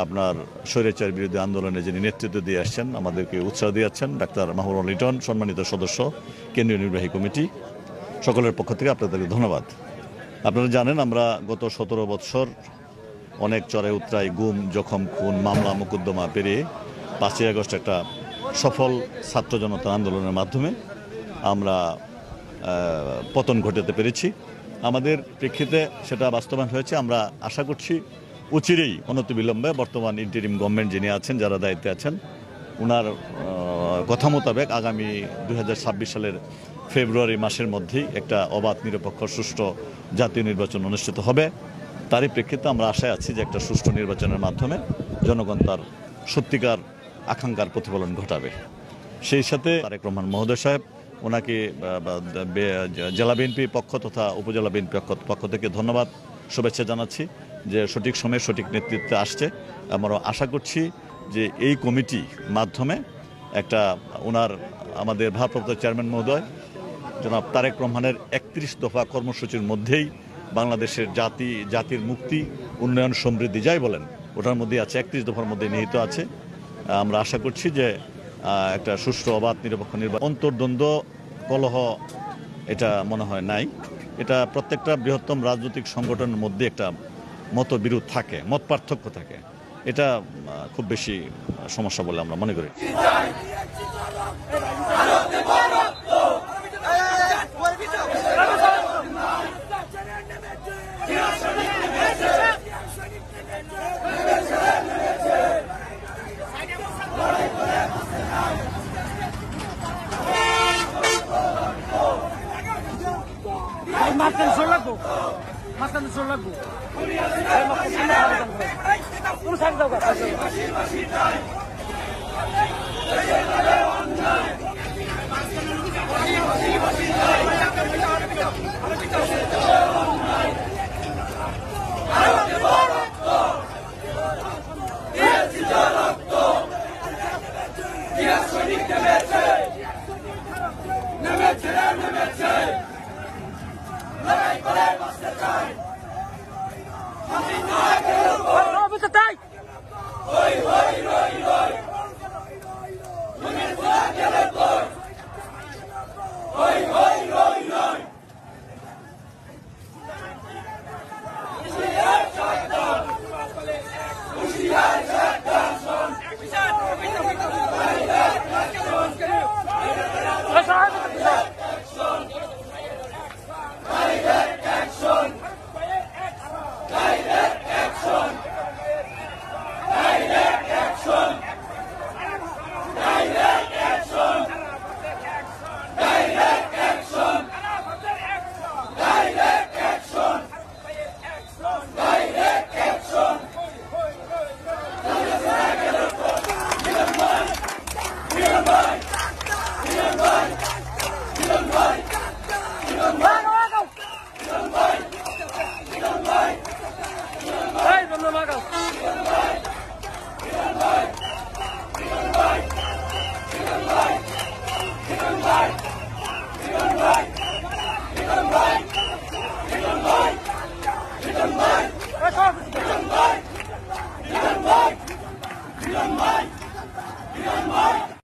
আপনার স্বৈরাচার বিরোধী আন্দোলনে যিনি নেতৃত্ব দিয়ে আসছেন, আমাদেরকে উৎসাহ দিয়ে যাচ্ছেন, ডাক্তার মাহবুবুর লিটন, সম্মানিত সদস্য কেন্দ্রীয় নির্বাহী কমিটি, সকলের পক্ষ থেকে আপনাদেরকে ধন্যবাদ। আপনারা জানেন আমরা গত 17 বৎসর অনেক চড়াই উতরাই, গুম, জখম, খুন, মামলা মোকদ্দমা পেরিয়ে 5ই আগস্ট একটা সফল ছাত্র জনতার আন্দোলনের মাধ্যমে আমরা পতন ঘটাতে পেরেছি। আমাদের প্রেক্ষিতে সেটা বাস্তবায়ন হয়েছে। আমরা আশা করছি অচিরেই অনতিবিলম্বে বর্তমান ইন্টারিম গভর্নমেন্ট যিনি আছেন, যারা দায়িত্বে আছেন, ওনার কথা মোতাবেক আগামী 2026 সালের ফেব্রুয়ারি মাসের মধ্যেই একটা অবাধ, নিরপেক্ষ, সুষ্ঠু জাতীয় নির্বাচন অনুষ্ঠিত হবে। তারই প্রেক্ষিতে আমরা আশায় আছি যে একটা সুষ্ঠু নির্বাচনের মাধ্যমে জনগণ তার সত্যিকার আকাঙ্ক্ষার প্রতিফলন ঘটাবে। সেই সাথে তারেক রহমান মহোদয় সাহেব, ওনাকে জেলা বিএনপির পক্ষ তথা উপজেলা বিএনপির পক্ষ থেকে ধন্যবাদ, শুভেচ্ছা জানাচ্ছি যে সঠিক সময়ে সঠিক নেতৃত্বে আসছে। আমরা আশা করছি যে এই কমিটি মাধ্যমে একটা ওনার আমাদের ভারপ্রাপ্ত চেয়ারম্যান মহোদয় জনাব তারেক রহমানের 31 দফা কর্মসূচির মধ্যেই বাংলাদেশের জাতির মুক্তি, উন্নয়ন, সমৃদ্ধি যাই বলেন, ওটার মধ্যে আছে, 31 দফার মধ্যে নিহিত আছে। আমরা আশা করছি যে একটা সুষ্ঠু, অবাধ, নিরপেক্ষ নির্বাচন, অন্তর্দ্বন্দ্ব, কলহ এটা মনে হয় নাই। এটা প্রত্যেকটা বৃহত্তম রাজনৈতিক সংগঠনের মধ্যে একটা মতবিরোধ থাকে, মত পার্থক্য থাকে, এটা খুব বেশি সমস্যা বলে আমরা মনে করি। মাঝখানে সর লাগবো, মাঝখানে সর লাগবো। কোনো সাইড দাও।